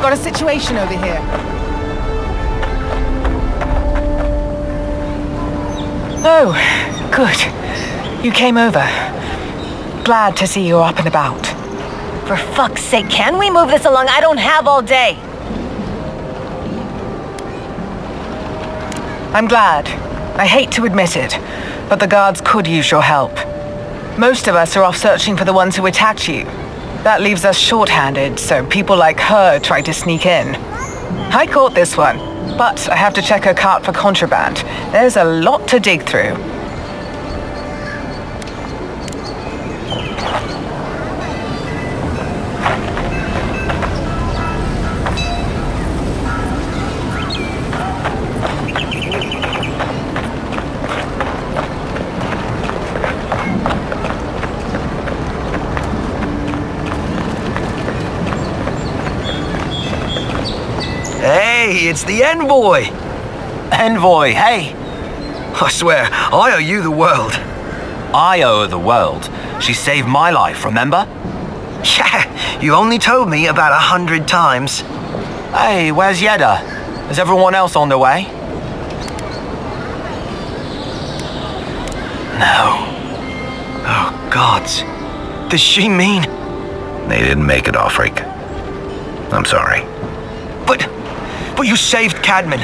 got a situation over here. Oh, good. You came over. Glad to see you're up and about. For fuck's sake, can we move this along? I don't have all day. I'm glad. I hate to admit it, but the guards could use your help. Most of us are off searching for the ones who attacked you. That leaves us short-handed, so people like her try to sneak in. I caught this one, but I have to check her cart for contraband. There's a lot to dig through. Hey, it's the envoy! Envoy, hey! I swear, I owe you the world. I owe her the world. She saved my life, remember? Yeah, you only told me about 100 times. Hey, where's Yeda? Is everyone else on their way? No. Oh, gods. Does she mean... They didn't make it, Alfric. I'm sorry. But you saved Cadman.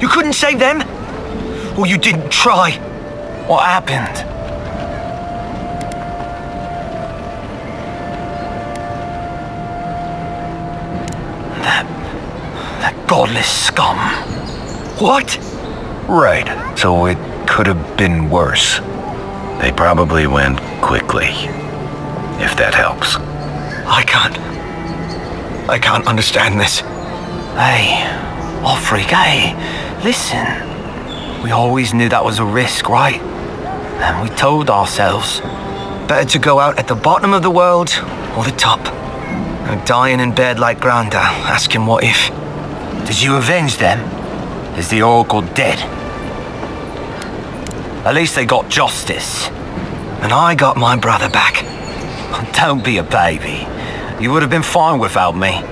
You couldn't save them? Or you didn't try? What happened? That godless scum. What? Right, so it could have been worse. They probably went quickly, if that helps. I can't understand this. Hey, Alfric, hey, listen. We always knew that was a risk, right? And we told ourselves. Better to go out at the bottom of the world or the top. And dying in bed like Granda, asking what if. Did you avenge them? Is the Oracle dead? At least they got justice. And I got my brother back. Don't be a baby. You would have been fine without me.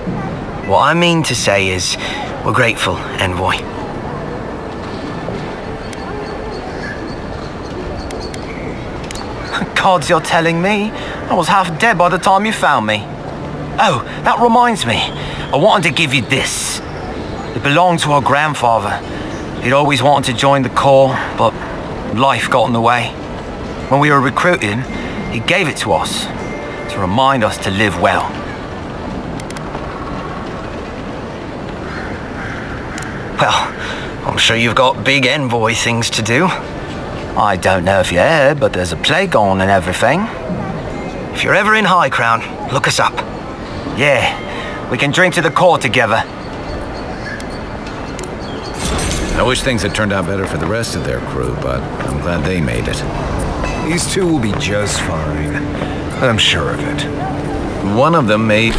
What I mean to say is, we're grateful, Envoy. Gods, you're telling me? I was half dead by the time you found me. Oh, that reminds me. I wanted to give you this. It belonged to our grandfather. He'd always wanted to join the Corps, but life got in the way. When we were recruiting, he gave it to us to remind us to live well. Well, I'm sure you've got big envoy things to do. I don't know if you heard, but there's a plague on and everything. If you're ever in High Crown, look us up. Yeah, we can drink to the core together. I wish things had turned out better for the rest of their crew, but I'm glad they made it. These two will be just fine. I'm sure of it. One of them may...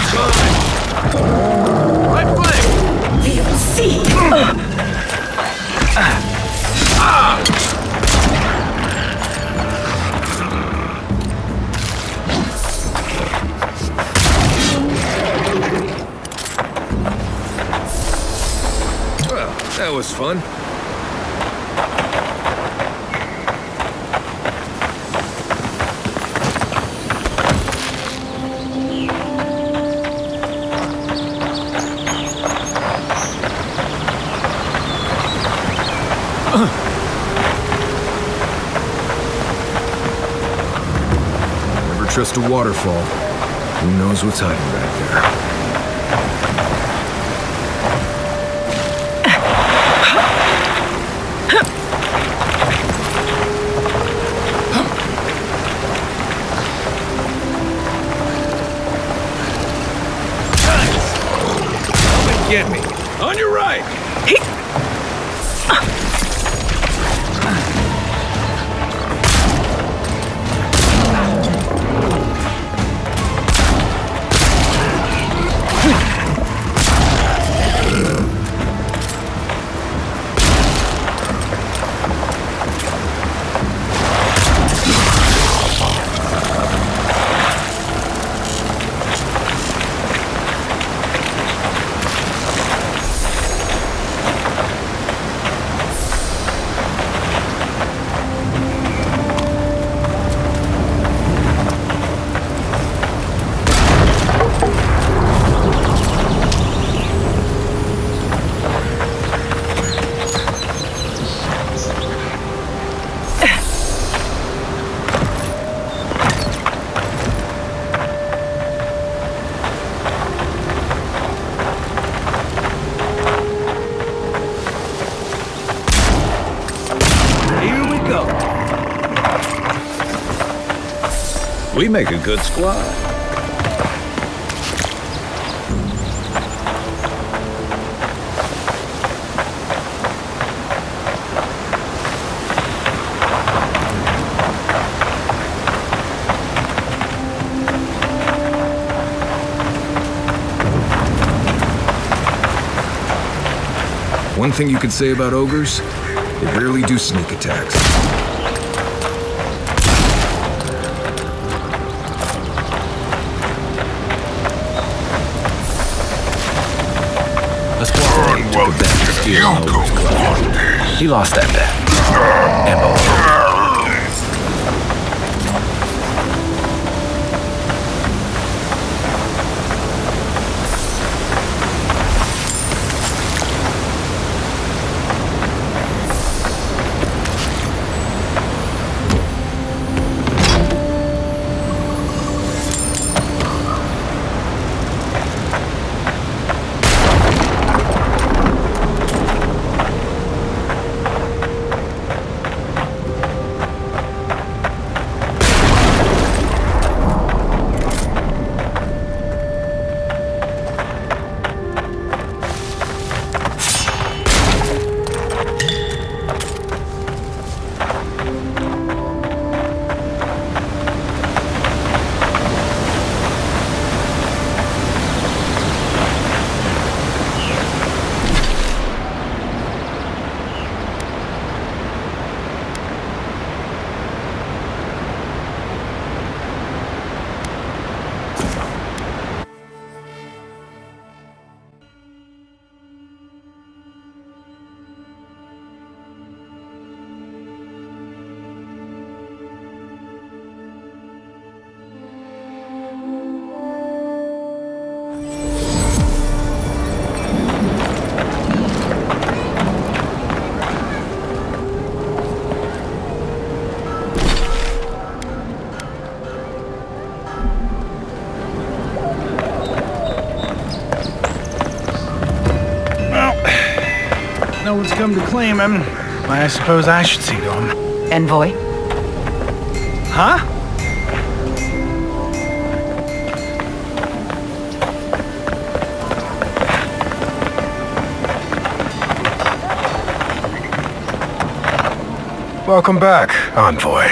one's mine! Right flank! See. Well, that was fun. Never trust a waterfall. Who knows what's hiding back there? Get me. On your right. We make a good squad. One thing you could say about ogres, they rarely do sneak attacks. He lost that bet. And both. No one's come to claim him. I suppose I should see to him. Envoy? Huh? Welcome back, Envoy.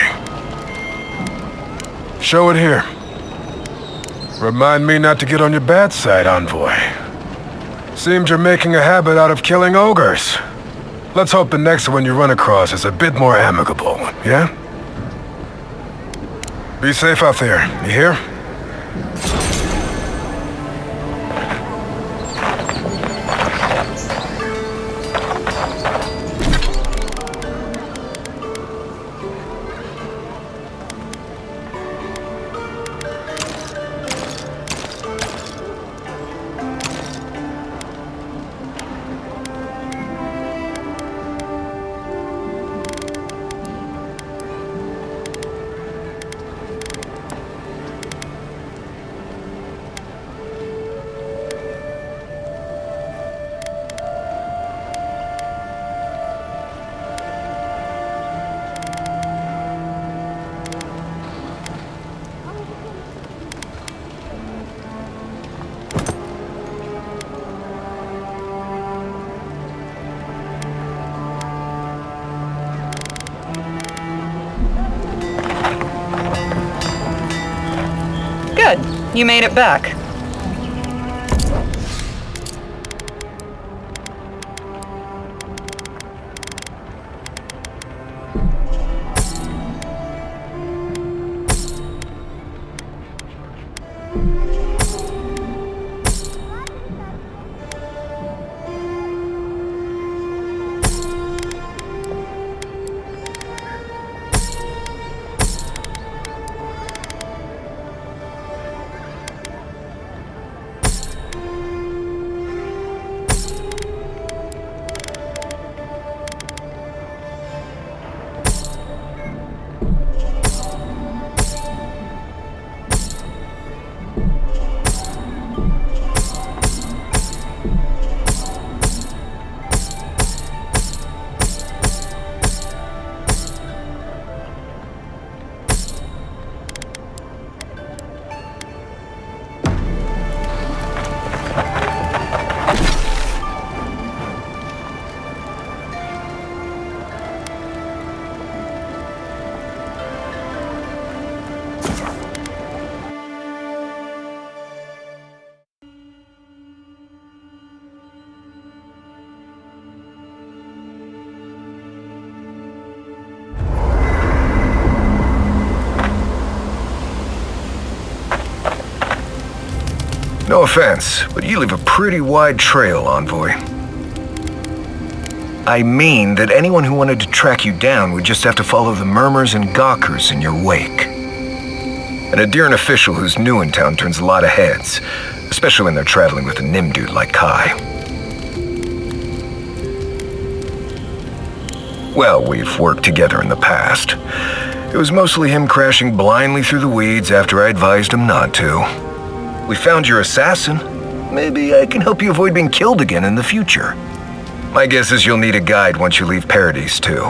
Show it here. Remind me not to get on your bad side, Envoy. Seems you're making a habit out of killing ogres. Let's hope the next one you run across is a bit more amicable, yeah? Be safe out there, you hear? Good. You made it back. No offense, but you leave a pretty wide trail, Envoy. I mean that anyone who wanted to track you down would just have to follow the murmurs and gawkers in your wake. An Adyrn official who's new in town turns a lot of heads, especially when they're traveling with a Nim dude like Kai. Well, we've worked together in the past. It was mostly him crashing blindly through the weeds after I advised him not to. We found your assassin. Maybe I can help you avoid being killed again in the future. My guess is you'll need a guide once you leave Paradise, too.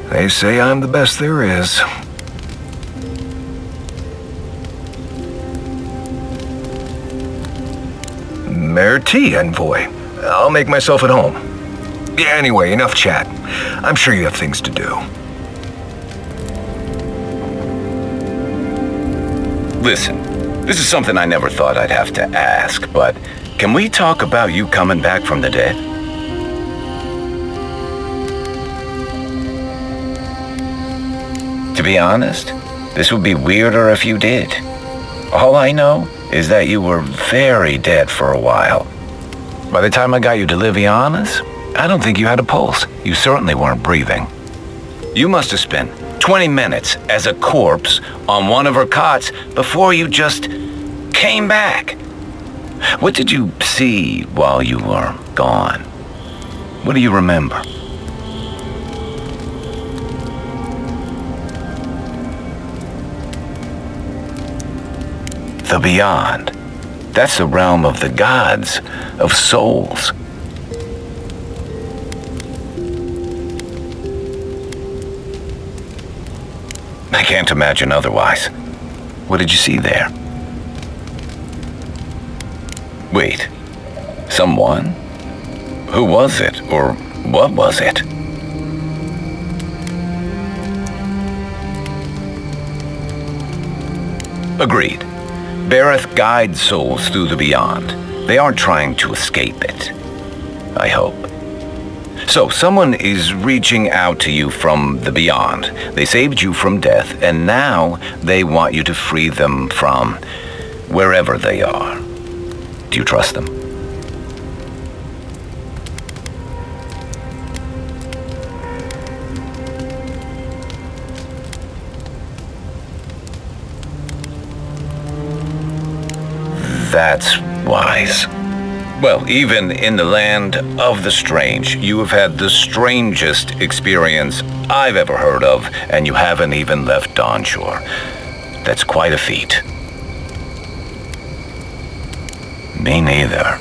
They say I'm the best there is. Merci, Envoy. I'll make myself at home. Anyway, enough chat. I'm sure you have things to do. Listen, this is something I never thought I'd have to ask, but can we talk about you coming back from the dead? To be honest, this would be weirder if you did. All I know is that you were very dead for a while. By the time I got you to Liviana's, I don't think you had a pulse. You certainly weren't breathing. You must have spent 20 minutes as a corpse on one of her cots before you just came back. What did you see while you were gone? What do you remember? The beyond. That's the realm of the gods, of souls. I can't imagine otherwise. What did you see there? Wait, someone? Who was it, or what was it? Agreed. Bareth guides souls through the beyond. They aren't trying to escape it. I hope. So, someone is reaching out to you from the beyond. They saved you from death, and now they want you to free them from wherever they are. Do you trust them? That's wise. Well, even in the land of the strange, you have had the strangest experience I've ever heard of, and you haven't even left Dawnshore. That's quite a feat. Me neither.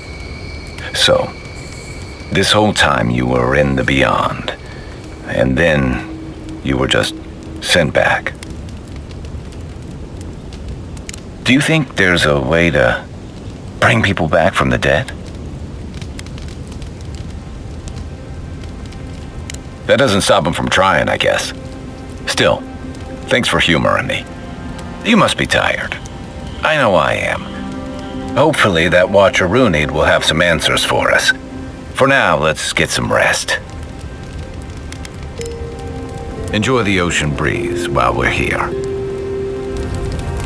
So, this whole time you were in the beyond, and then you were just sent back. Do you think there's a way to bring people back from the dead? That doesn't stop them from trying, I guess. Still, thanks for humoring me. You must be tired. I know I am. Hopefully that Watcher Runid will have some answers for us. For now, let's get some rest. Enjoy the ocean breeze while we're here.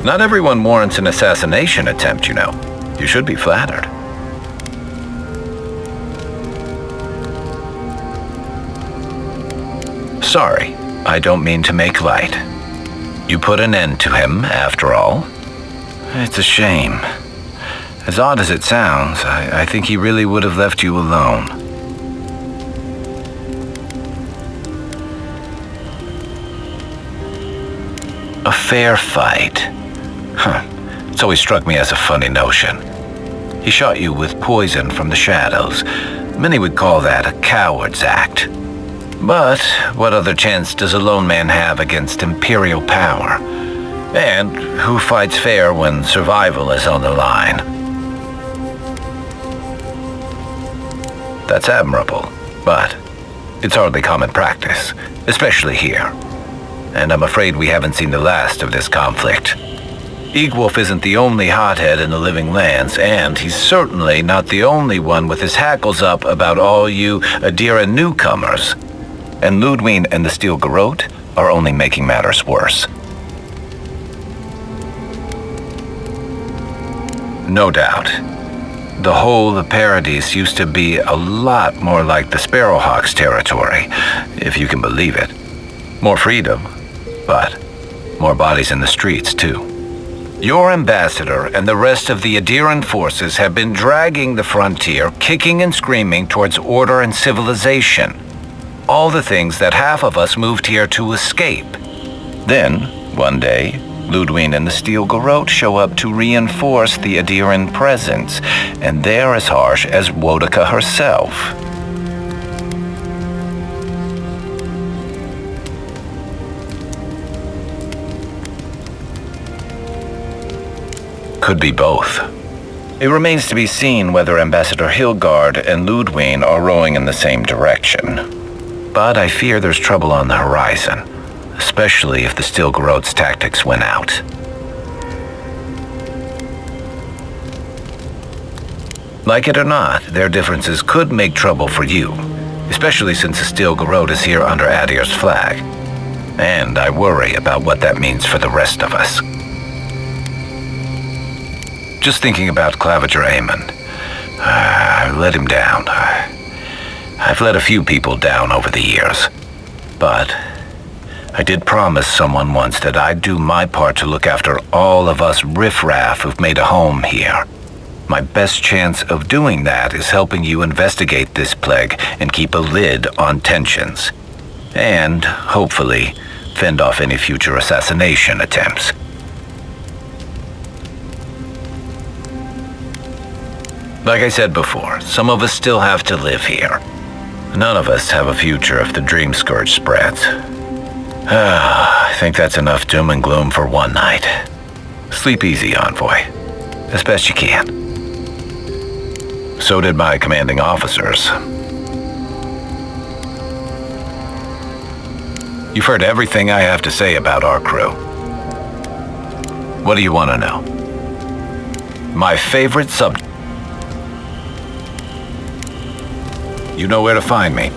Not everyone warrants an assassination attempt, you know. You should be flattered. Sorry, I don't mean to make light. You put an end to him, after all. It's a shame. As odd as it sounds, I think he really would have left you alone. A fair fight. Huh. It's always struck me as a funny notion. He shot you with poison from the shadows. Many would call that a coward's act. But what other chance does a lone man have against imperial power? And who fights fair when survival is on the line? That's admirable, but it's hardly common practice, especially here. And I'm afraid we haven't seen the last of this conflict. Eagwolf isn't the only hothead in the living lands, and he's certainly not the only one with his hackles up about all you Adira newcomers. And Ludwig and the Steel Garrote are only making matters worse. No doubt. The whole of Paradise used to be a lot more like the Sparrowhawks territory, if you can believe it. More freedom, but more bodies in the streets, too. Your ambassador and the rest of the Adiran forces have been dragging the frontier, kicking and screaming towards order and civilization. All the things that half of us moved here to escape. Then, one day, Ludwig and the Steel Garrote show up to reinforce the Adiran presence, and they're as harsh as Wodaka herself. Could be both. It remains to be seen whether Ambassador Hilgard and Ludwig are rowing in the same direction. But I fear there's trouble on the horizon, especially if the Steel Garrote's tactics win out. Like it or not, their differences could make trouble for you, especially since the Steel Garrote is here under Adir's flag. And I worry about what that means for the rest of us. Just thinking about Claviger Amon. I let him down. I've let a few people down over the years. But I did promise someone once that I'd do my part to look after all of us riffraff who've made a home here. My best chance of doing that is helping you investigate this plague and keep a lid on tensions. And, hopefully, fend off any future assassination attempts. Like I said before, some of us still have to live here. None of us have a future if the Dream Scourge spreads. I think that's enough doom and gloom for one night. Sleep easy, Envoy. As best you can. So did my commanding officers. You've heard everything I have to say about our crew. What do you want to know? My favorite subject. You know where to find me.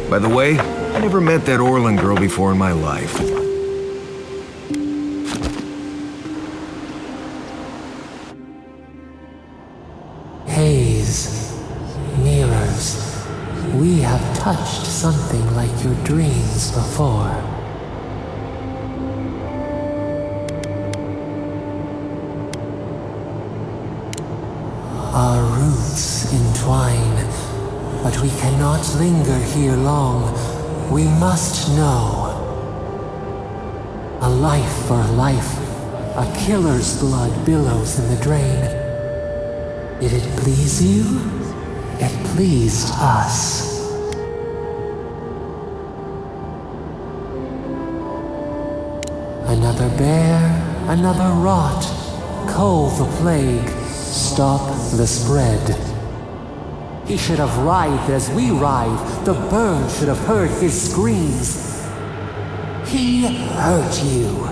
By the way, I never met that Orlin girl before in my life. Haze, mirrors, we have touched something like your dreams before. Our roots entwine, but we cannot linger here long. We must know. A life for a life, a killer's blood billows in the drain. Did it please you? It pleased us. Another bear, another rot. Cull the plague, stop the spread. He should have writhed as we writhe. The bird should have heard his screams. He hurt you,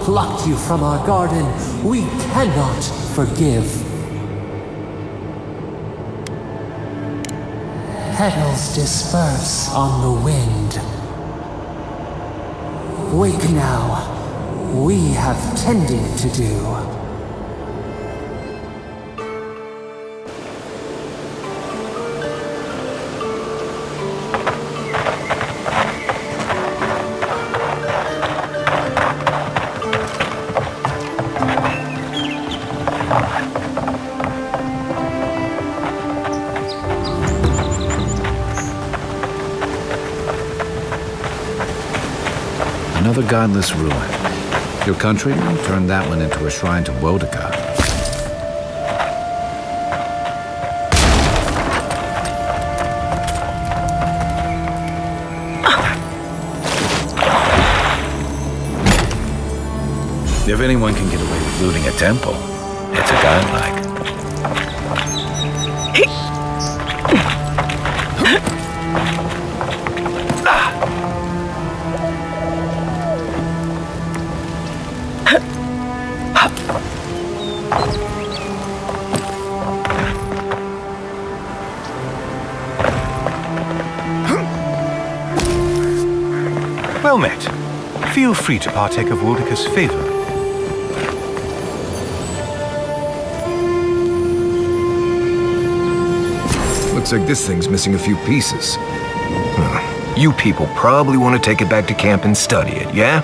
plucked you from our garden. We cannot forgive. Petals disperse on the wind. Wake now. We have tending to do. Another godless ruin. Your countrymen turned that one into a shrine to Wodika. If anyone can get away with looting a temple, it's a godlike. Well met. Feel free to partake of Wodika's favor. Looks like this thing's missing a few pieces. You people probably want to take it back to camp and study it, yeah?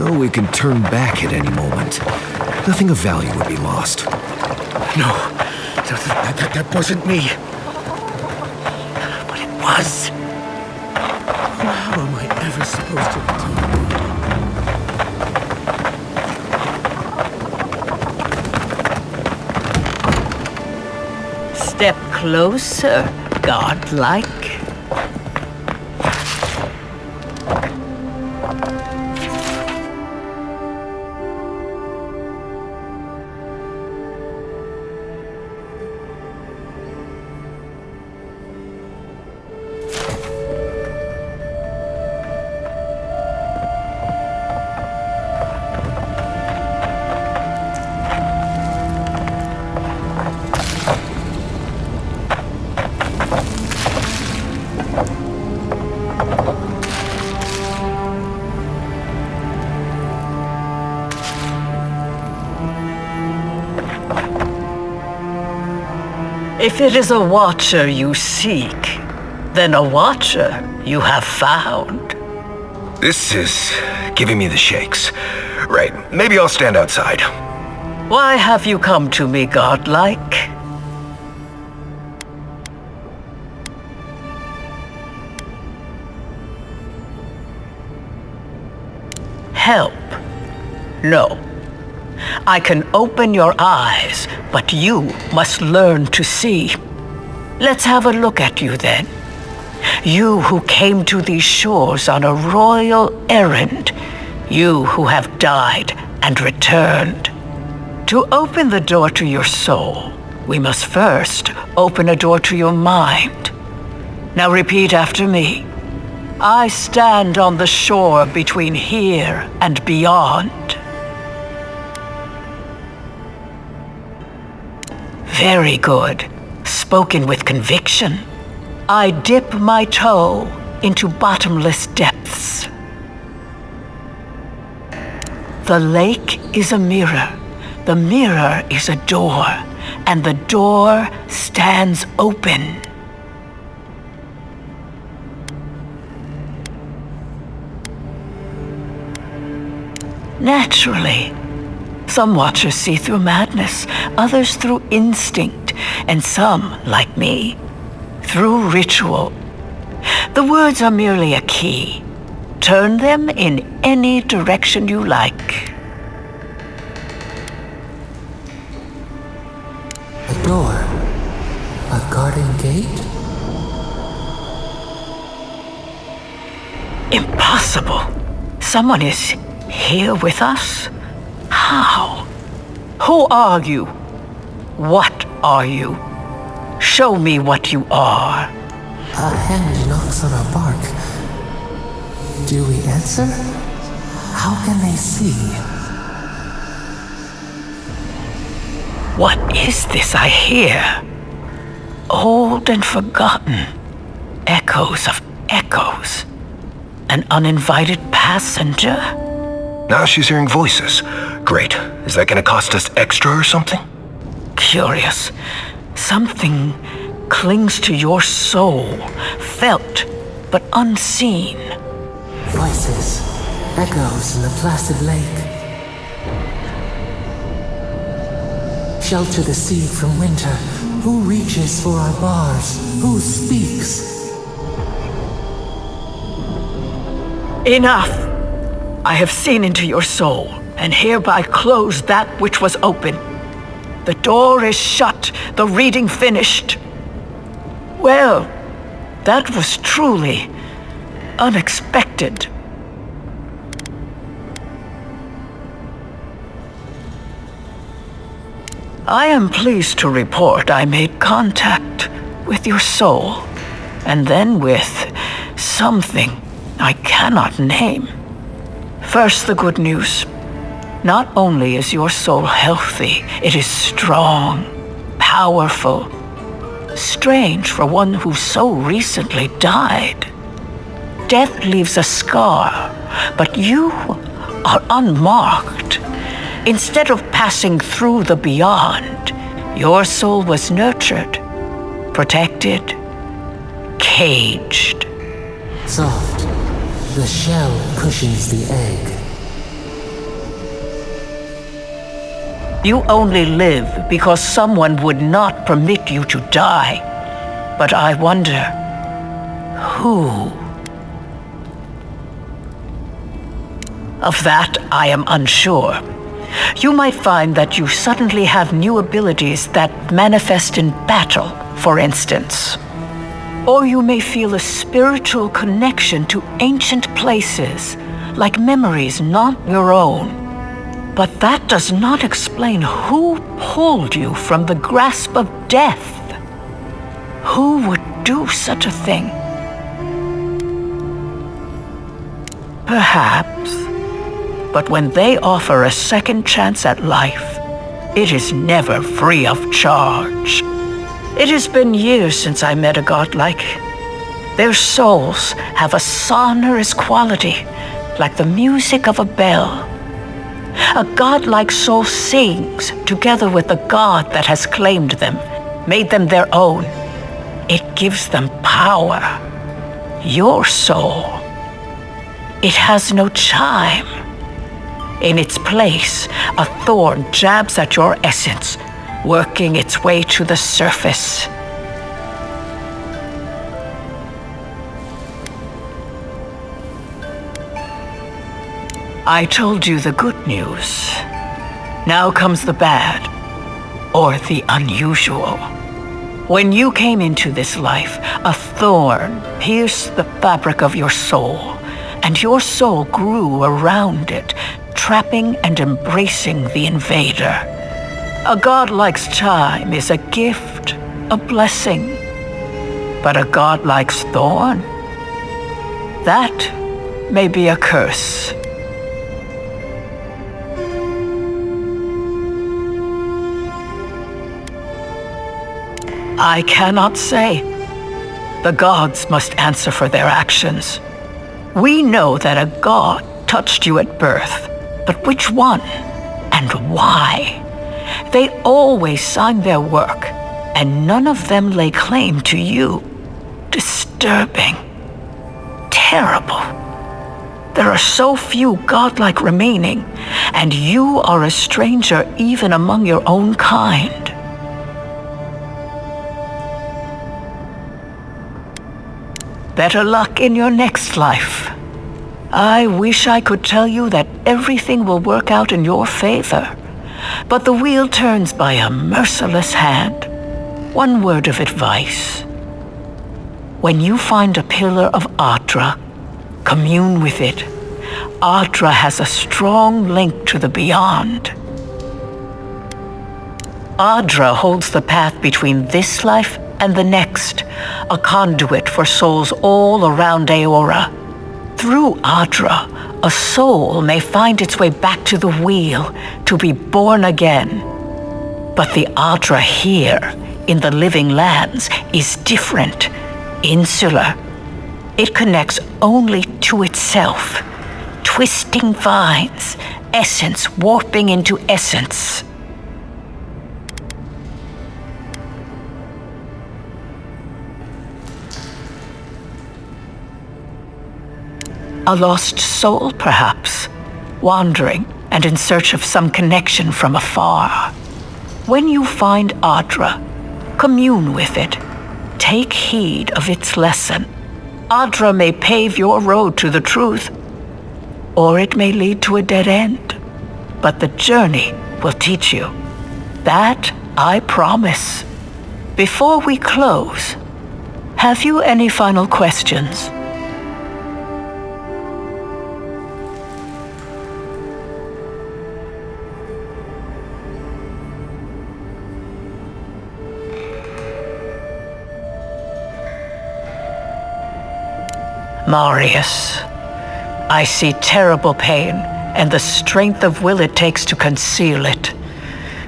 know we can turn back at any moment. Nothing of value would be lost. No, that wasn't me. But it was. How am I ever supposed to return? Step closer, godlike. If it is a watcher you seek, then a watcher you have found. This is giving me the shakes. Right, maybe I'll stand outside. Why have you come to me, godlike? Help? No. I can open your eyes, but you must learn to see. Let's have a look at you then. You who came to these shores on a royal errand. You who have died and returned. To open the door to your soul, we must first open a door to your mind. Now repeat after me. I stand on the shore between here and beyond. Very good. Spoken with conviction. I dip my toe into bottomless depths. The lake is a mirror. The mirror is a door. And the door stands open. Naturally. Some watchers see through madness, others through instinct, and some, like me, through ritual. The words are merely a key. Turn them in any direction you like. A door? A garden gate? Impossible. Someone is here with us? How? Who are you? What are you? Show me what you are. A hand knocks on our bark. Do we answer? How can they see? What is this I hear? Old and forgotten. Echoes of echoes. An uninvited passenger? Now she's hearing voices. Great. Is that gonna cost us extra or something? Curious. Something clings to your soul, felt but unseen. Voices, echoes in the placid lake. Shelter the sea from winter. Who reaches for our bars? Who speaks? Enough! I have seen into your soul, and hereby close that which was open. The door is shut, the reading finished. Well, that was truly unexpected. I am pleased to report I made contact with your soul, and then with something I cannot name. First, the good news. Not only is your soul healthy, it is strong, powerful. Strange for one who so recently died. Death leaves a scar, but you are unmarked. Instead of passing through the beyond, your soul was nurtured, protected, caged. Soft. The shell cushions the egg. You only live because someone would not permit you to die. But I wonder, who? Of that, I am unsure. You might find that you suddenly have new abilities that manifest in battle, for instance. Or you may feel a spiritual connection to ancient places, like memories not your own. But that does not explain who pulled you from the grasp of death. Who would do such a thing? Perhaps. But when they offer a second chance at life, it is never free of charge. It has been years since I met a godlike. Their souls have a sonorous quality, like the music of a bell. A godlike soul sings together with the god that has claimed them, made them their own. It gives them power. Your soul, it has no chime. In its place, a thorn jabs at your essence, working its way to the surface. I told you the good news. Now comes the bad, or the unusual. When you came into this life, a thorn pierced the fabric of your soul, and your soul grew around it, trapping and embracing the invader. A godlike's chime is a gift, a blessing. But a godlike's thorn? That may be a curse. I cannot say. The gods must answer for their actions. We know that a god touched you at birth, but which one and why? They always sign their work, and none of them lay claim to you. Disturbing. Terrible. There are so few godlike remaining, and you are a stranger even among your own kind. Better luck in your next life. I wish I could tell you that everything will work out in your favor, but the wheel turns by a merciless hand. One word of advice. When you find a pillar of Adra, commune with it. Adra has a strong link to the beyond. Adra holds the path between this life and the next, a conduit for souls all around Aora. Through Adra, a soul may find its way back to the wheel to be born again. But the Adra here, in the living lands, is different, insular. It connects only to itself, twisting vines, essence warping into essence. A lost soul, perhaps, wandering and in search of some connection from afar. When you find Adra, commune with it. Take heed of its lesson. Adra may pave your road to the truth, or it may lead to a dead end. But the journey will teach you. That I promise. Before we close, have you any final questions? Marius, I see terrible pain and the strength of will it takes to conceal it.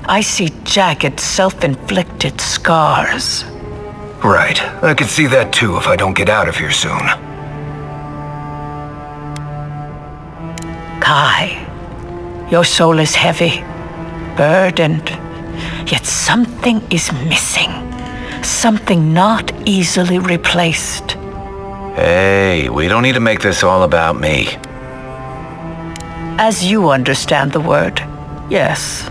I see jagged, self-inflicted scars. Right. I could see that too if I don't get out of here soon. Kai, your soul is heavy, burdened, yet something is missing. Something not easily replaced. Hey, we don't need to make this all about me. As you understand the word, yes.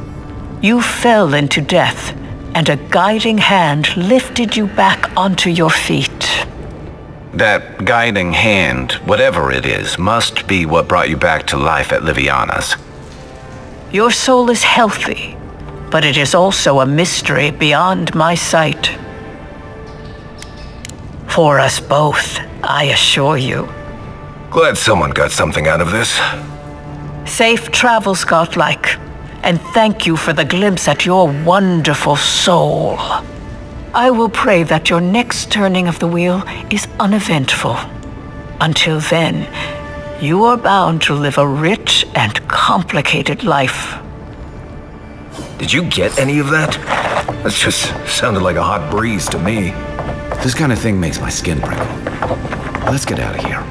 You fell into death, and a guiding hand lifted you back onto your feet. That guiding hand, whatever it is, must be what brought you back to life at Liviana's. Your soul is healthy, but it is also a mystery beyond my sight. For us both, I assure you. Glad someone got something out of this. Safe travels, godlike, and thank you for the glimpse at your wonderful soul. I will pray that your next turning of the wheel is uneventful. Until then, you are bound to live a rich and complicated life. Did you get any of that? That just sounded like a hot breeze to me. This kind of thing makes my skin prickle. Let's get out of here.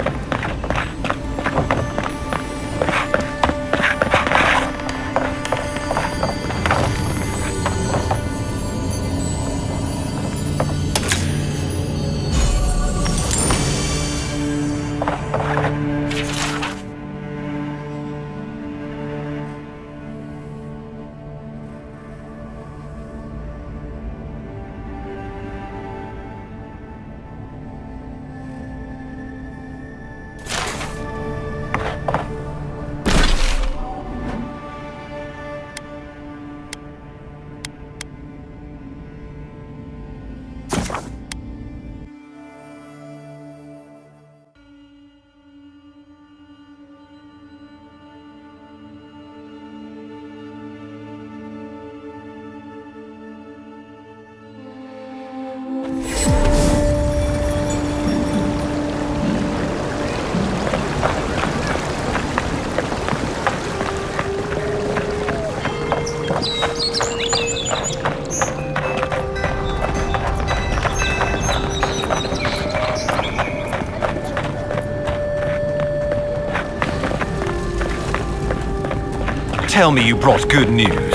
Tell me you brought good news.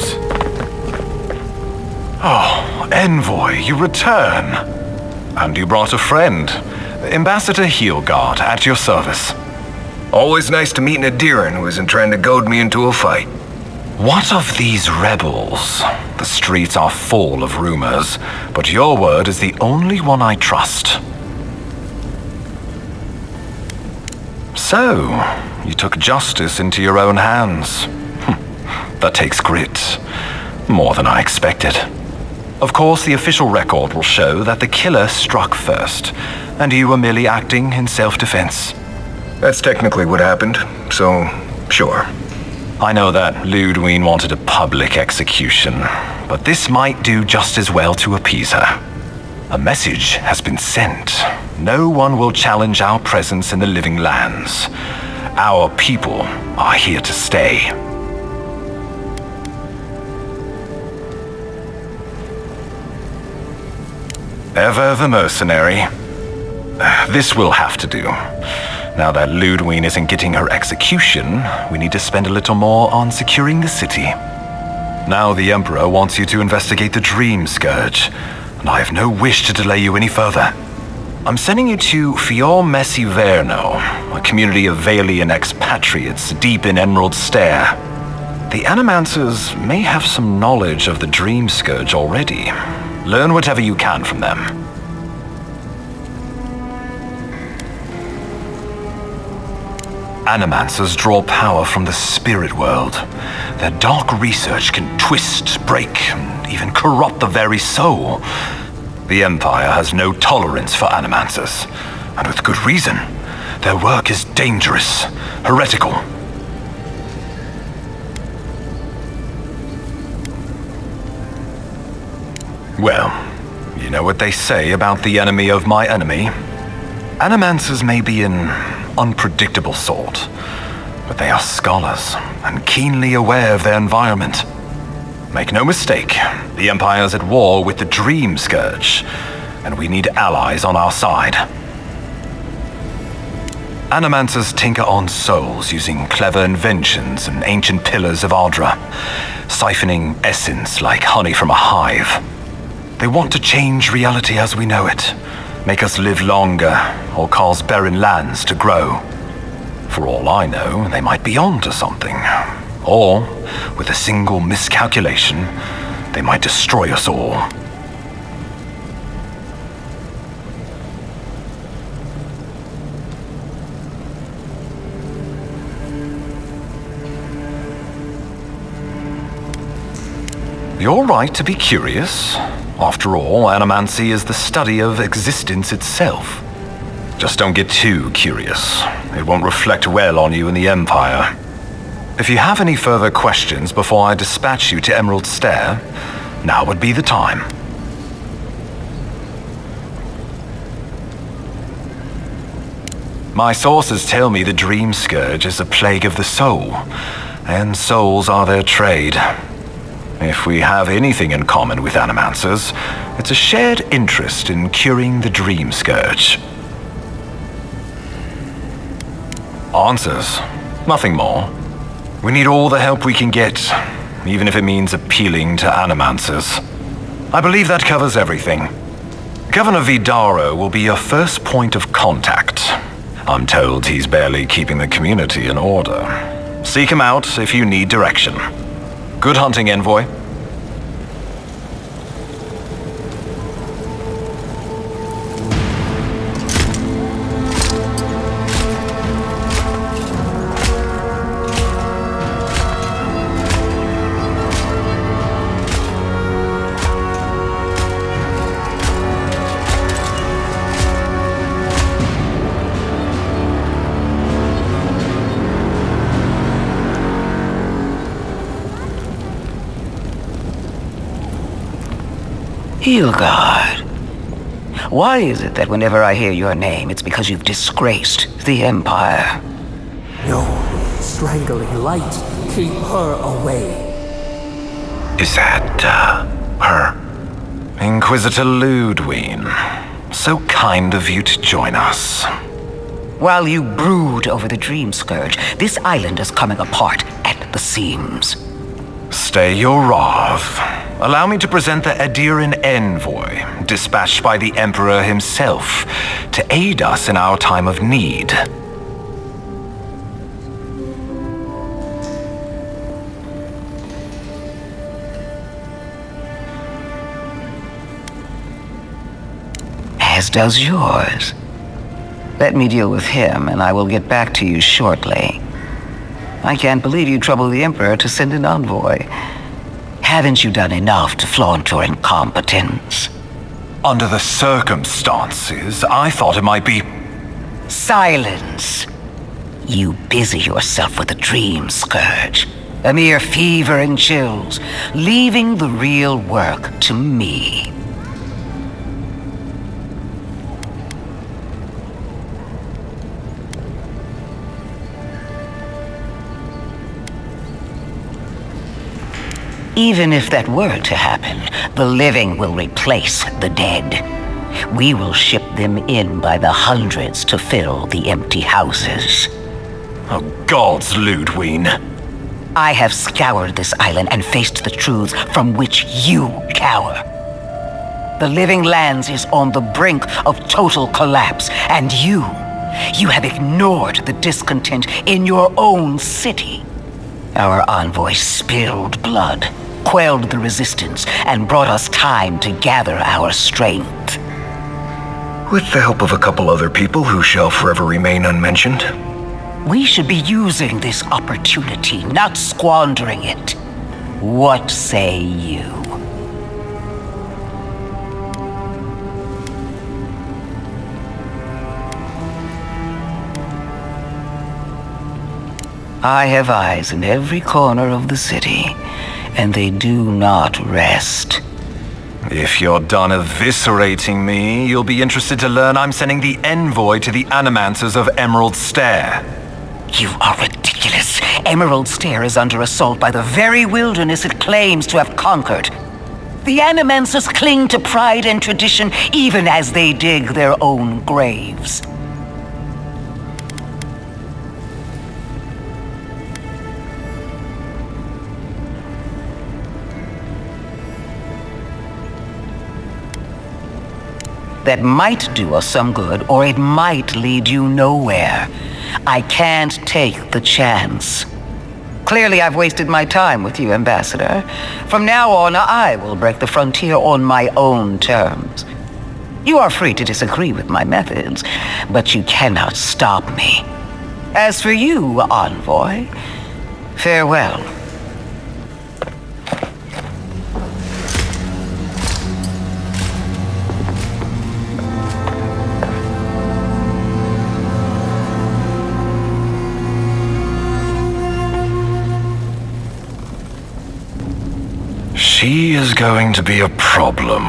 Oh, Envoy, you return. And you brought a friend. Ambassador Heelguard, at your service. Always nice to meet an Adiran who isn't trying to goad me into a fight. What of these rebels? The streets are full of rumors, but your word is the only one I trust. So, you took justice into your own hands. That takes grit. More than I expected. Of course, the official record will show that the killer struck first, and you were merely acting in self-defense. That's technically what happened, so sure. I know that Ludwig wanted a public execution, but this might do just as well to appease her. A message has been sent. No one will challenge our presence in the living lands. Our people are here to stay. Ever the mercenary. This will have to do. Now that Ludwig isn't getting her execution, we need to spend a little more on securing the city. Now the Emperor wants you to investigate the Dream Scourge, and I have no wish to delay you any further. I'm sending you to Fior Messi Verno, a community of Valian expatriates deep in Emerald Stair. The Animancers may have some knowledge of the Dream Scourge already. Learn whatever you can from them. Animancers draw power from the spirit world. Their dark research can twist, break, and even corrupt the very soul. The Empire has no tolerance for Animancers, and with good reason. Their work is dangerous, heretical. Well, you know what they say about the enemy of my enemy? Animancers may be an unpredictable sort, but they are scholars and keenly aware of their environment. Make no mistake, the Empire's at war with the Dream Scourge, and we need allies on our side. Animancers tinker on souls using clever inventions and ancient pillars of Ardra, siphoning essence like honey from a hive. They want to change reality as we know it, make us live longer, or cause barren lands to grow. For all I know, they might be on to something. Or, with a single miscalculation, they might destroy us all. You're right to be curious. After all, animancy is the study of existence itself. Just don't get too curious. It won't reflect well on you in the Empire. If you have any further questions before I dispatch you to Emerald Stair, now would be the time. My sources tell me the Dream Scourge is a plague of the soul, and souls are their trade. If we have anything in common with animancers, it's a shared interest in curing the Dream Scourge. Answers. Nothing more. We need all the help we can get, even if it means appealing to animancers. I believe that covers everything. Governor Vidaro will be your first point of contact. I'm told he's barely keeping the community in order. Seek him out if you need direction. Good hunting, Envoy. Hilgard, why is it that whenever I hear your name, it's because you've disgraced the Empire? No, strangling light. Keep her away. Is that, her? Inquisitor Ludwig. So kind of you to join us. While you brood over the Dream Scourge, this island is coming apart at the seams. Stay your wrath. Allow me to present the Adiran Envoy, dispatched by the Emperor himself, to aid us in our time of need. As does yours. Let me deal with him, and I will get back to you shortly. I can't believe you troubled the Emperor to send an envoy. Haven't you done enough to flaunt your incompetence? Under the circumstances, I thought it might be... Silence! You busy yourself with the Dream Scourge, a mere fever and chills, leaving the real work to me. Even if that were to happen, the living will replace the dead. We will ship them in by the hundreds to fill the empty houses. Oh, gods, Ludwig. I have scoured this island and faced the truths from which you cower. The Living Lands is on the brink of total collapse, and you have ignored the discontent in your own city. Our envoy spilled blood, quelled the resistance, and brought us time to gather our strength. With the help of a couple other people who shall forever remain unmentioned. We should be using this opportunity, not squandering it. What say you? I have eyes in every corner of the city, and they do not rest. If you're done eviscerating me, you'll be interested to learn I'm sending the envoy to the Animancers of Emerald Stair. You are ridiculous. Emerald Stair is under assault by the very wilderness it claims to have conquered. The Animancers cling to pride and tradition even as they dig their own graves. That might do us some good, or it might lead you nowhere. I can't take the chance. Clearly I've wasted my time with you, Ambassador. From now on, I will break the frontier on my own terms. You are free to disagree with my methods, but you cannot stop me. As for you, Envoy, farewell. She is going to be a problem.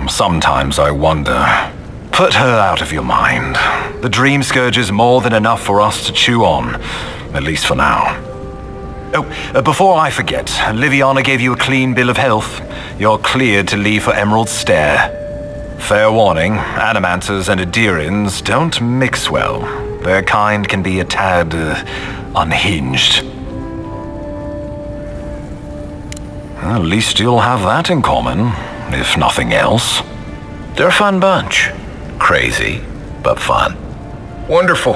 Sometimes I wonder. Put her out of your mind. The Dream Scourge is more than enough for us to chew on, at least for now. Oh, before I forget, Liviana gave you a clean bill of health. You're cleared to leave for Emerald Stair. Fair warning, Animanters and Adirins don't mix well. Their kind can be a tad unhinged. At least you'll have that in common, if nothing else. They're a fun bunch. Crazy, but fun. Wonderful.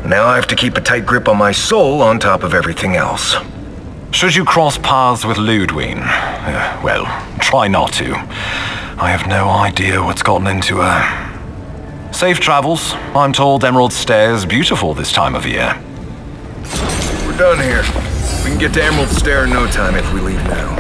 Now I have to keep a tight grip on my soul on top of everything else. Should you cross paths with Ludwig, well, try not to. I have no idea what's gotten into her. Safe travels. I'm told Emerald Stair is beautiful this time of year. We're done here. We can get to Emerald Stair in no time if we leave now.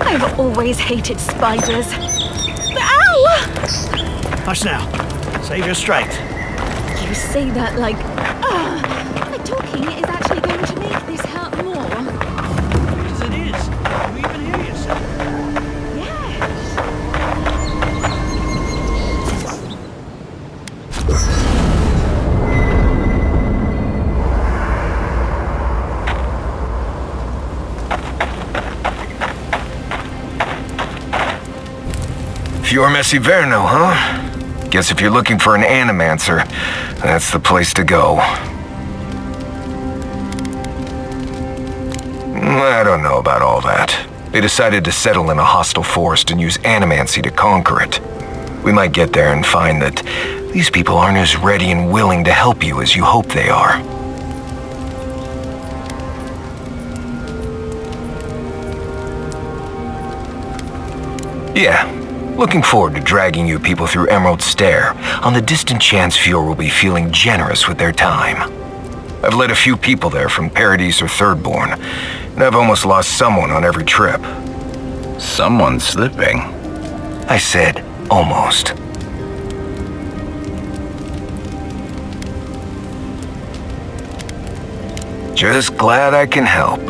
I've always hated spiders. Ow! Hush now. Save your strength. You say that like talking is actually going to make this hurt more. Because it is. You even hear yourself. Fior Messi Verno, huh? Guess if you're looking for an animancer, that's the place to go. I don't know about all that. They decided to settle in a hostile forest and use animancy to conquer it. We might get there and find that these people aren't as ready and willing to help you as you hope they are. Yeah, looking forward to dragging you people through Emerald Stair on the distant chance Fjord will be feeling generous with their time. I've led a few people there from Paradise or Thirdborn, and I've almost lost someone on every trip. Someone slipping? I said, almost. Just glad I can help.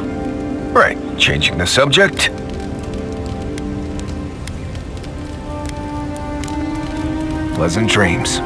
Right, changing the subject. Pleasant dreams.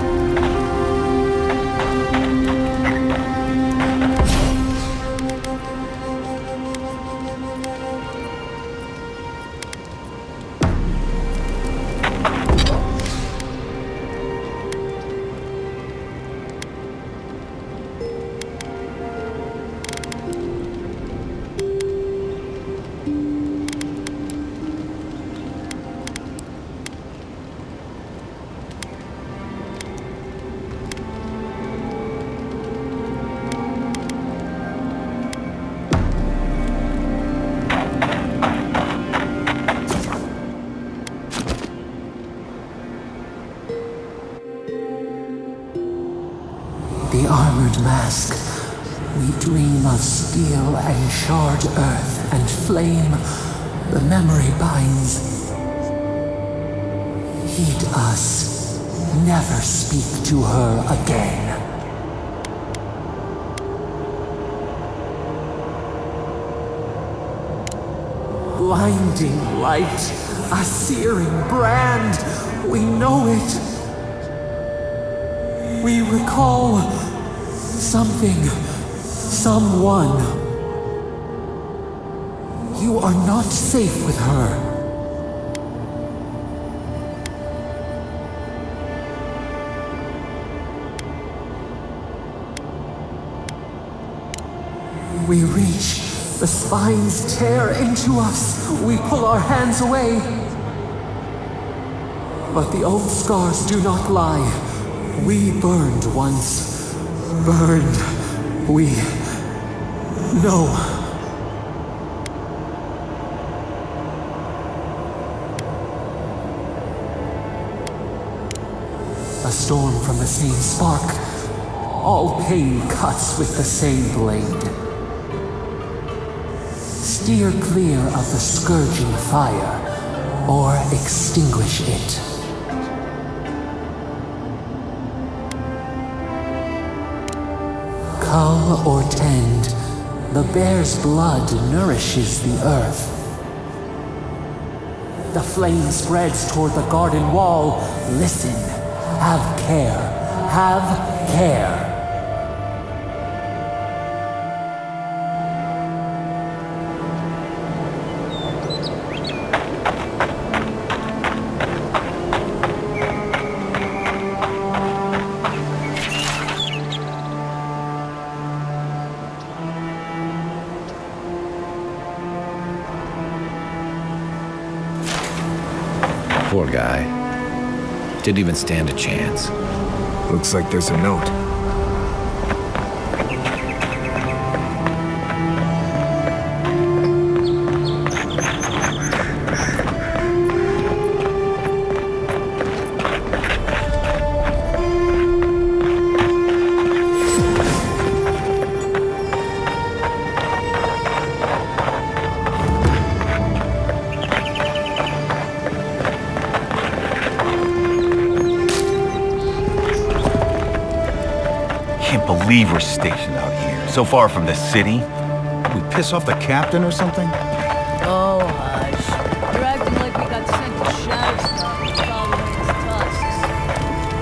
The armored mask. We dream of steel and charred earth and flame. The memory binds. Heed us. Never speak to her again. Blinding light. A searing brand. We know it. We recall something, someone. You are not safe with her. We reach, the spines tear into us. We pull our hands away. But the old scars do not lie. We burned once. Burned. We know. A storm from the same spark. All pain cuts with the same blade. Steer clear of the scourging fire, or extinguish it. Cull or tend, the bear's blood nourishes the earth. The flame spreads toward the garden wall. Listen, have care, have care. Poor guy. Didn't even stand a chance. Looks like there's a note. Can't believe we're stationed out here, so far from the city. We piss off the captain or something? Oh, hush. You're acting like we got sent to Shadowstar and following his tusks.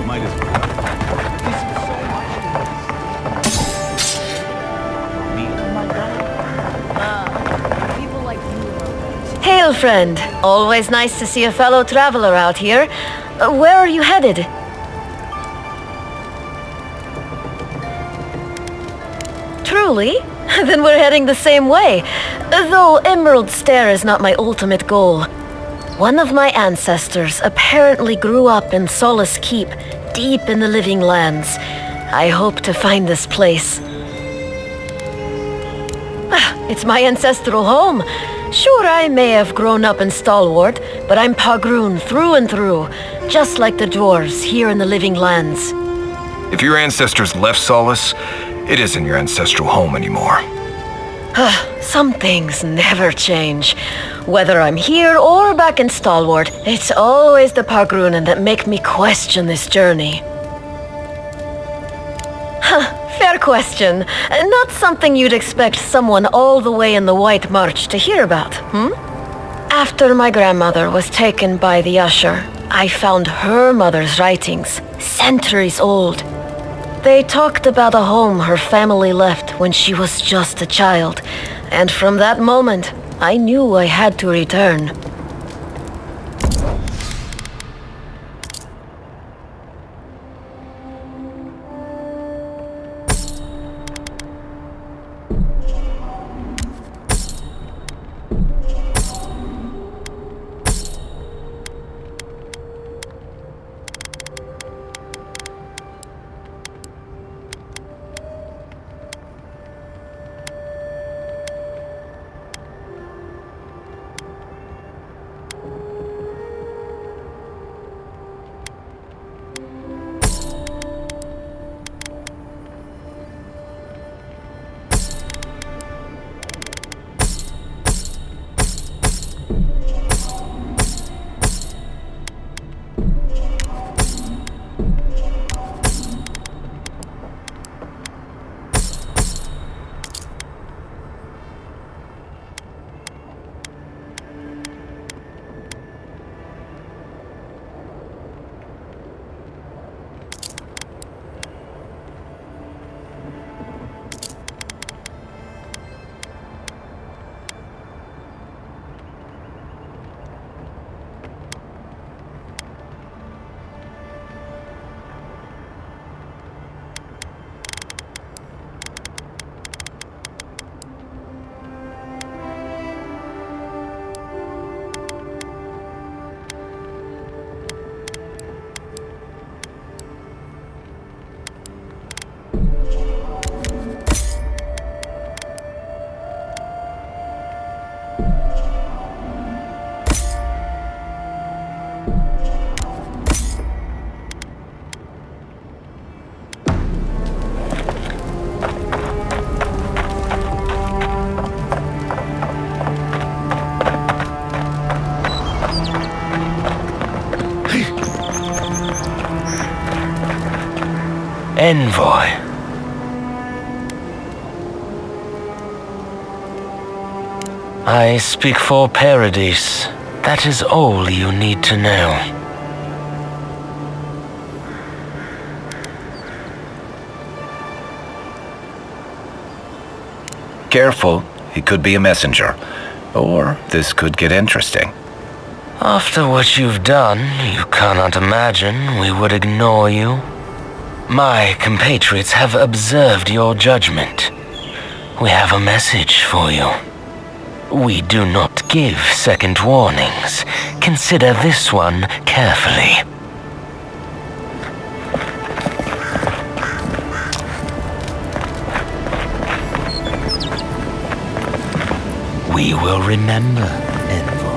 Might as well. People like you are. Hail, friend. Always nice to see a fellow traveler out here. Where are you headed? Truly? Then we're heading the same way. Though Emerald Stair is not my ultimate goal. One of my ancestors apparently grew up in Solace Keep, deep in the Living Lands. I hope to find this place. It's my ancestral home. Sure, I may have grown up in Stalwart, but I'm Pagroon through and through, just like the dwarves here in the Living Lands. If your ancestors left Solace, it isn't your ancestral home anymore. Some things never change. Whether I'm here or back in Stalwart, it's always the Pagroonen that make me question this journey. Fair question. Not something you'd expect someone all the way in the White March to hear about, After my grandmother was taken by the Usher, I found her mother's writings, centuries old. They talked about a home her family left when she was just a child, and from that moment, I knew I had to return. Envoy. I speak for Paradise. That is all you need to know. Careful, he could be a messenger. Or this could get interesting. After what you've done, you cannot imagine we would ignore you. My compatriots have observed your judgment. We have a message for you. We do not give second warnings. Consider this one carefully. We will remember, Envoy.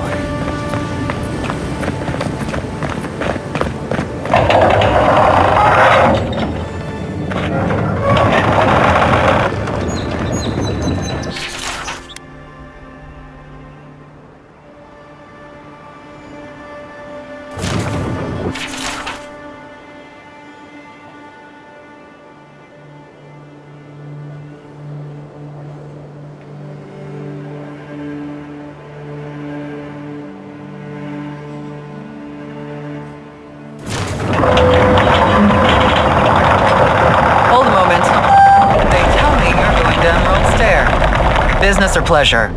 Business or pleasure?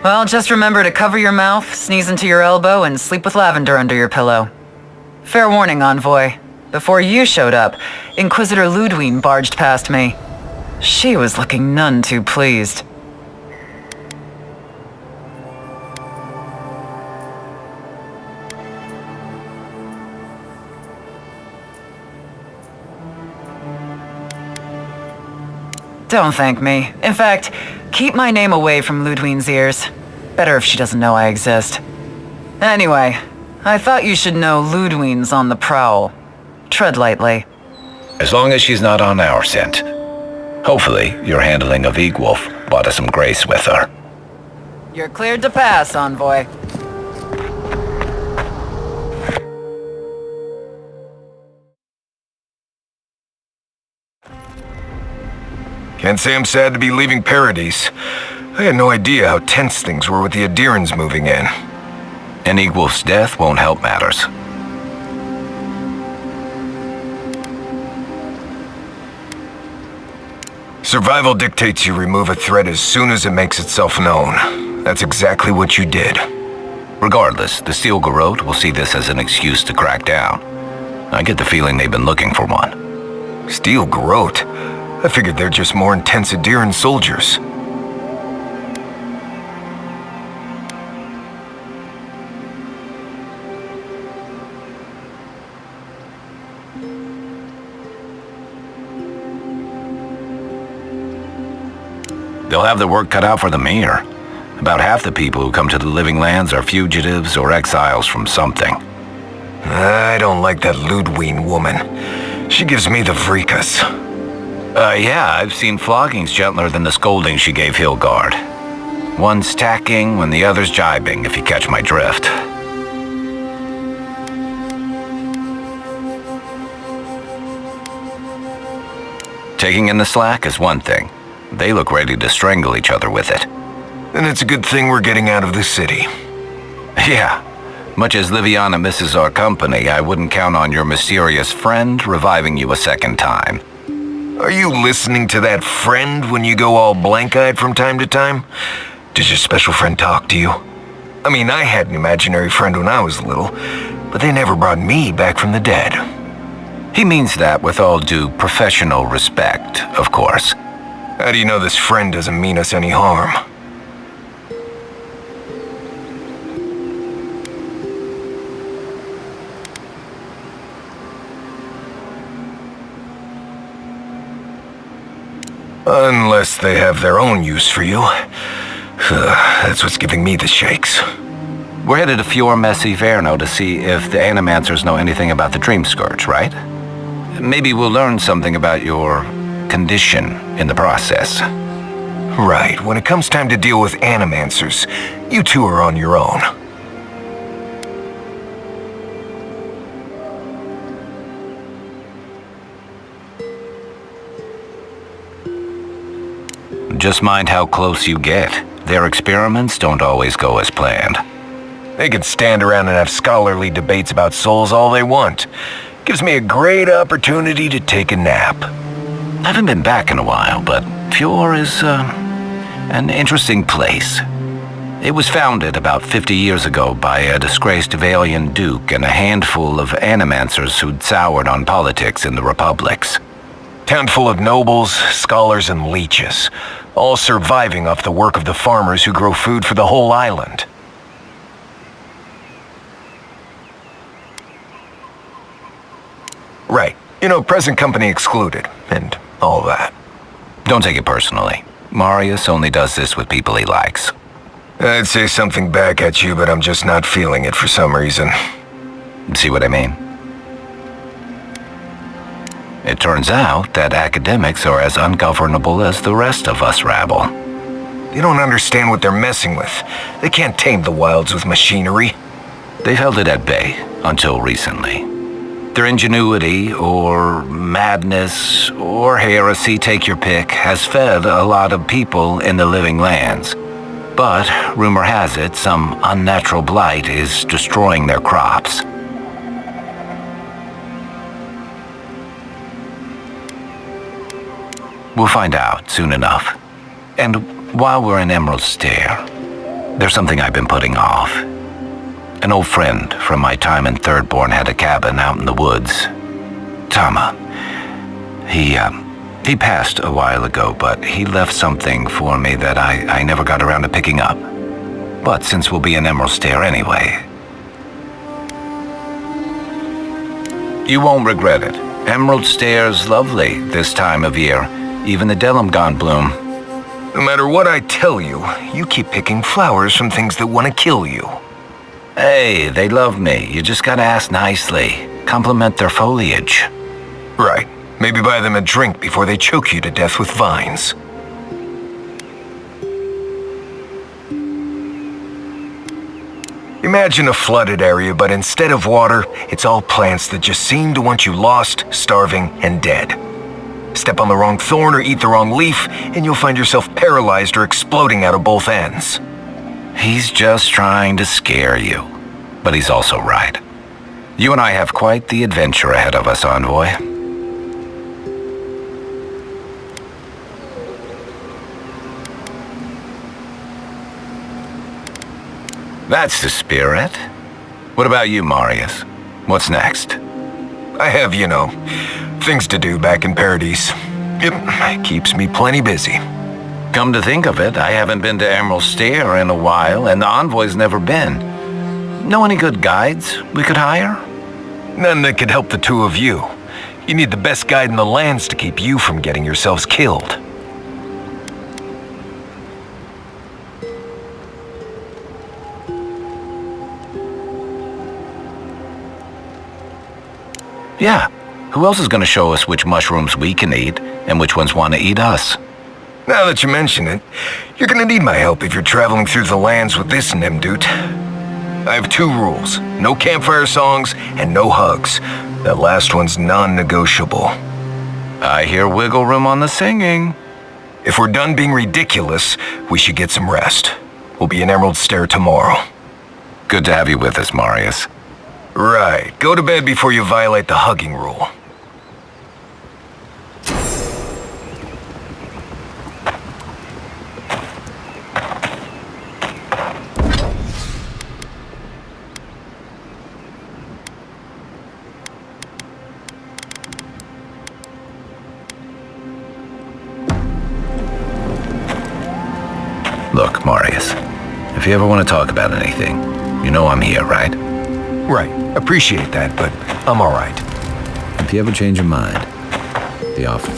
Well, just remember to cover your mouth, sneeze into your elbow, and sleep with lavender under your pillow. Fair warning, Envoy, Before you showed up, Inquisitor Ludwig barged past me. She was looking none too pleased. Don't thank me. In fact, keep my name away from Ludwig's ears. Better if she doesn't know I exist. Anyway, I thought you should know Ludwig's on the prowl. Tread lightly. As long as she's not on our scent. Hopefully, your handling of Egwolf brought us some grace with her. You're cleared to pass, Envoy. Can't say I'm sad to be leaving Paradise. I had no idea how tense things were with the Adirans moving in. And Egwolf's death won't help matters. Survival dictates you remove a threat as soon as it makes itself known. That's exactly what you did. Regardless, the Steel Garrote will see this as an excuse to crack down. I get the feeling they've been looking for one. Steel Garrote? I figured they're just more intense Adiran soldiers. They'll have their work cut out for them here. About half the people who come to the Living Lands are fugitives or exiles from something. I don't like that Ludwig woman. She gives me the freakus. Yeah, I've seen floggings gentler than the scolding she gave Hilgard. One's tacking when the other's jibing, if you catch my drift. Taking in the slack is one thing. They look ready to strangle each other with it. Then it's a good thing we're getting out of the city. Yeah. Much as Liviana misses our company, I wouldn't count on your mysterious friend reviving you a second time. Are you listening to that friend when you go all blank-eyed from time to time? Does your special friend talk to you? I mean, I had an imaginary friend when I was little, but they never brought me back from the dead. He means that with all due professional respect, of course. How do you know this friend doesn't mean us any harm? Unless they have their own use for you. That's what's giving me the shakes. We're headed to Fior Messi Verno to see if the Animancers know anything about the Dream Scourge, right? Maybe we'll learn something about your condition in the process. Right. When it comes time to deal with Animancers, you two are on your own. Just mind how close you get. Their experiments don't always go as planned. They can stand around and have scholarly debates about souls all they want. Gives me a great opportunity to take a nap. I haven't been back in a while, but Fior is, an interesting place. It was founded about 50 years ago by a disgraced Valian duke and a handful of Animancers who'd soured on politics in the republics. Town full of nobles, scholars, and leeches, all surviving off the work of the farmers who grow food for the whole island. Right. You know, present company excluded, and all that. Don't take it personally. Marius only does this with people he likes. I'd say something back at you, but I'm just not feeling it for some reason. See what I mean? It turns out that academics are as ungovernable as the rest of us rabble. They don't understand what they're messing with. They can't tame the wilds with machinery. They've held it at bay until recently. Their ingenuity, or madness, or heresy, take your pick, has fed a lot of people in the Living Lands. But, rumor has it, some unnatural blight is destroying their crops. We'll find out soon enough. And while we're in Emerald Stair, there's something I've been putting off. An old friend from my time in Thirdborn had a cabin out in the woods. Tama. He passed a while ago, but he left something for me that I never got around to picking up. But since we'll be in Emerald Stair anyway... You won't regret it. Emerald Stair's lovely this time of year. Even the Delimgon bloom. No matter what I tell you, you keep picking flowers from things that want to kill you. Hey, they love me. You just gotta ask nicely. Compliment their foliage. Right. Maybe buy them a drink before they choke you to death with vines. Imagine a flooded area, but instead of water, it's all plants that just seem to want you lost, starving, and dead. Step on the wrong thorn or eat the wrong leaf, and you'll find yourself paralyzed or exploding out of both ends. He's just trying to scare you. But he's also right. You and I have quite the adventure ahead of us, Envoy. That's the spirit. What about you, Marius? What's next? I have, things to do back in Paradise. It keeps me plenty busy. Come to think of it, I haven't been to Emerald Stair in a while, and the Envoy's never been. Know any good guides we could hire? None that could help the two of you. You need the best guide in the lands to keep you from getting yourselves killed. Yeah. Who else is going to show us which mushrooms we can eat and which ones want to eat us? Now that you mention it, you're going to need my help if you're traveling through the lands with this Nimdut. I have 2 rules. No campfire songs and no hugs. That last one's non-negotiable. I hear wiggle room on the singing. If we're done being ridiculous, we should get some rest. We'll be in Emerald Stair tomorrow. Good to have you with us, Marius. Right. Go to bed before you violate the hugging rule. Look, Marius, if you ever want to talk about anything, you know I'm here, right? Right. Appreciate that, but I'm all right. If you ever change your mind, the offer.